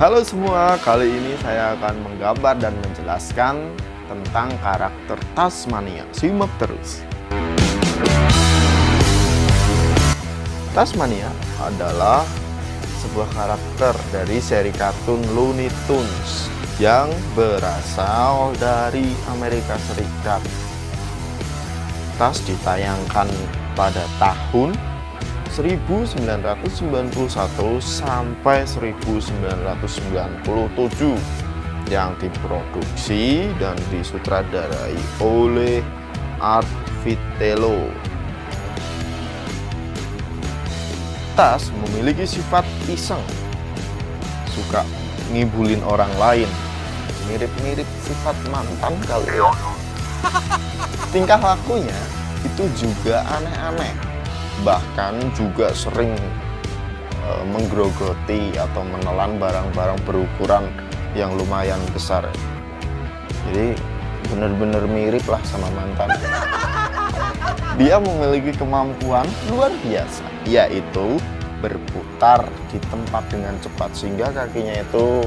Halo semua, kali ini saya akan menggambar dan menjelaskan tentang karakter Tasmania. Simak terus. Tasmania adalah sebuah karakter dari seri kartun Looney Tunes yang berasal dari Amerika Serikat. Tas ditayangkan pada tahun 1991 sampai 1997 yang diproduksi dan disutradarai oleh Art Vitello. Tas memiliki sifat iseng, suka ngibulin orang lain, mirip-mirip sifat mantan kali ya. Tingkah lakunya itu juga aneh-aneh, bahkan juga sering menggerogoti atau menelan barang-barang berukuran yang lumayan besar. Jadi benar-benar mirip lah sama mantan. Dia memiliki kemampuan luar biasa, yaitu berputar di tempat dengan cepat sehingga kakinya itu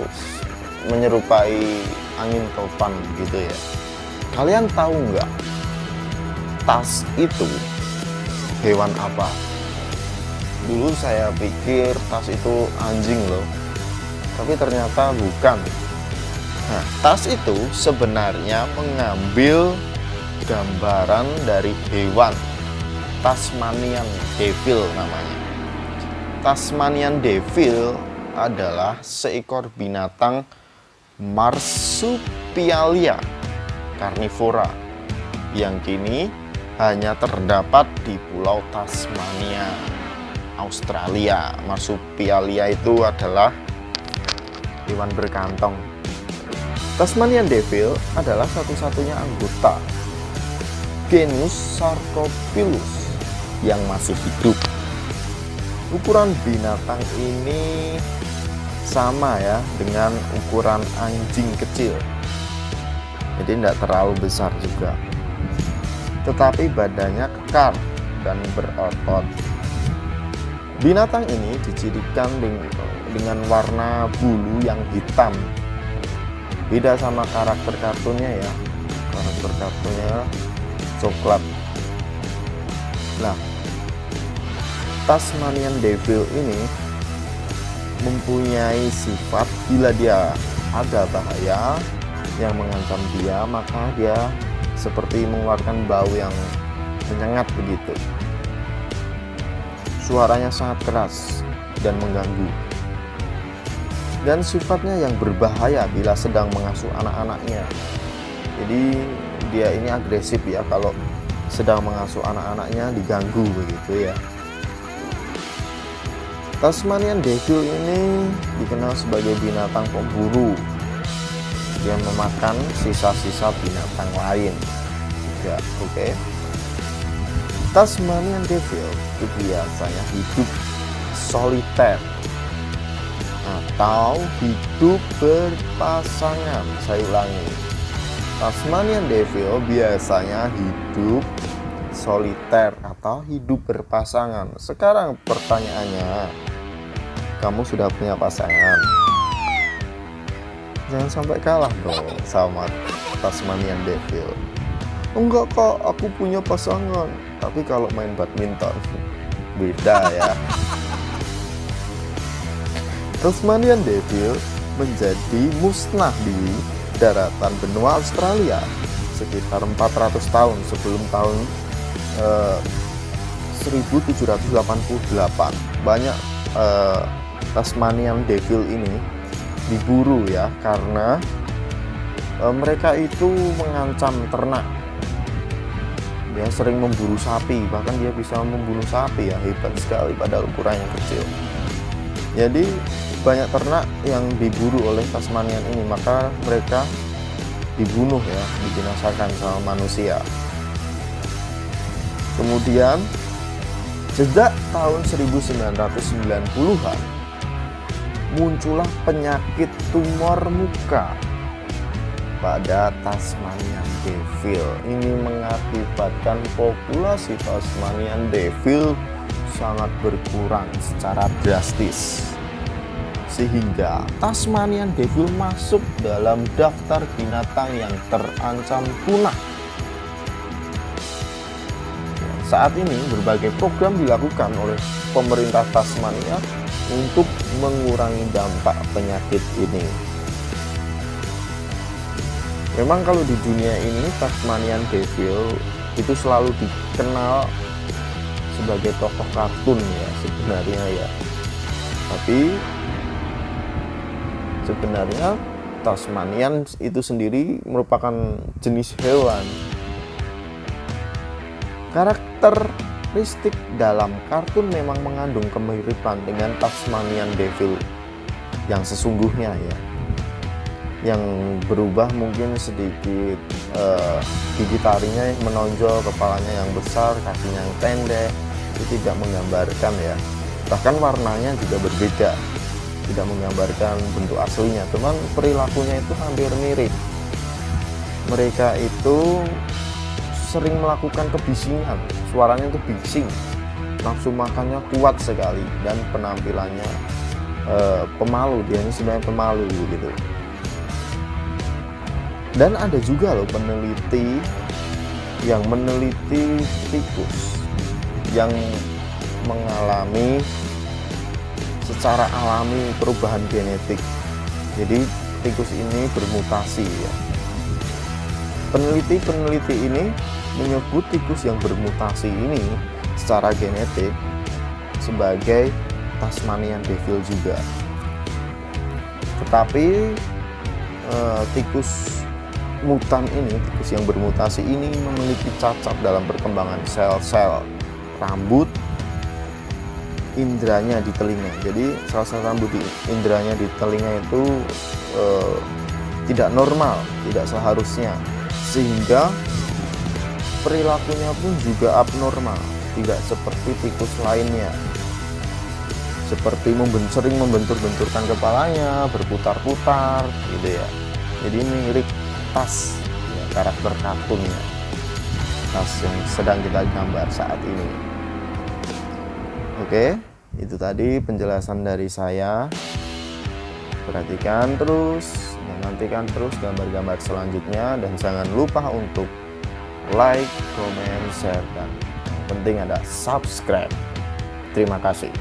menyerupai angin topan gitu ya. Kalian tahu nggak, Tas itu hewan apa? Dulu saya pikir Tas itu anjing loh, tapi ternyata bukan. Nah, Tas itu sebenarnya mengambil gambaran dari hewan Tasmanian Devil namanya. Tasmanian Devil adalah seekor binatang marsupialia karnivora yang kini hanya terdapat di Pulau Tasmania, Australia. Marsupialia itu adalah hewan berkantong. Tasmanian Devil adalah satu-satunya anggota genus Sarcopilus yang masih hidup. Ukuran binatang ini sama ya dengan ukuran anjing kecil, jadi tidak terlalu besar juga, tetapi badannya kekar dan berotot. Binatang ini dicirikan dengan warna bulu yang hitam. Beda sama karakter kartunnya ya. Karakter kartunnya coklat. Nah, Tasmanian Devil ini mempunyai sifat bila dia ada bahaya yang mengancam dia, maka dia seperti mengeluarkan bau yang menyengat begitu. Suaranya sangat keras dan mengganggu. Dan sifatnya yang berbahaya bila sedang mengasuh anak-anaknya. Jadi dia ini agresif ya kalau sedang mengasuh anak-anaknya, diganggu begitu ya. Tasmanian Devil ini dikenal sebagai binatang pemburu. Dia memakan sisa-sisa binatang lain juga, oke. Tasmanian Devil itu biasanya hidup soliter atau hidup berpasangan. Saya ulangi, Tasmanian Devil biasanya hidup soliter atau hidup berpasangan. Sekarang pertanyaannya, kamu sudah punya pasangan? Jangan sampai kalah dong sama Tasmanian Devil. Enggak kok, aku punya pasangan. Tapi kalau main badminton beda ya. Tasmanian Devil menjadi musnah di daratan benua Australia sekitar 400 tahun sebelum tahun 1788. Banyak Tasmanian Devil ini diburu ya, karena mereka itu mengancam ternak. Dia sering memburu sapi, bahkan dia bisa membunuh sapi ya, hebat sekali padahal ukurannya kecil. Jadi banyak ternak yang diburu oleh Tasmanian ini, maka mereka dibunuh ya, dibinasakan sama manusia. Kemudian sejak tahun 1990-an muncullah penyakit tumor muka pada Tasmanian Devil. Ini mengakibatkan populasi Tasmanian Devil sangat berkurang secara drastis. sehingga Tasmanian Devil masuk dalam daftar binatang yang terancam punah. Saat ini berbagai program dilakukan oleh pemerintah Tasmania untuk mengurangi dampak penyakit ini. Memang kalau di dunia ini Tasmanian Devil itu selalu dikenal sebagai tokoh kartun ya sebenarnya ya. Tapi sebenarnya Tasmanian itu sendiri merupakan jenis hewan. Karakteristik dalam kartun memang mengandung kemiripan dengan Tasmanian Devil yang sesungguhnya ya. Yang berubah mungkin sedikit gigi taringnya yang menonjol, kepalanya yang besar, kakinya yang pendek, itu tidak menggambarkan ya. Bahkan warnanya juga berbeda, tidak menggambarkan bentuk aslinya, cuman perilakunya itu hampir mirip. Mereka itu sering melakukan kebisingan, suaranya itu bising, nafsu makannya kuat sekali, dan penampilannya pemalu. Dia ini sebenarnya pemalu gitu. Dan ada juga loh peneliti yang meneliti tikus yang mengalami secara alami perubahan genetik. Jadi tikus ini bermutasi ya. Peneliti ini menyebut tikus yang bermutasi ini secara genetik sebagai Tasmanian Devil juga. Tetapi tikus mutan ini, tikus yang bermutasi ini memiliki cacat dalam perkembangan sel-sel rambut indranya di telinga. Jadi sel-sel rambut di indranya di telinga itu tidak normal, tidak seharusnya, sehingga perilakunya pun juga abnormal, tidak seperti tikus lainnya, seperti sering membentur-benturkan kepalanya, berputar-putar gitu ya. Jadi mirip Tas ya, karakter kartunnya, Tas yang sedang kita gambar saat ini. Oke, itu tadi penjelasan dari saya. Perhatikan terus, nantikan terus gambar-gambar selanjutnya, dan jangan lupa untuk like, comment, share, dan yang penting ada subscribe. Terima kasih.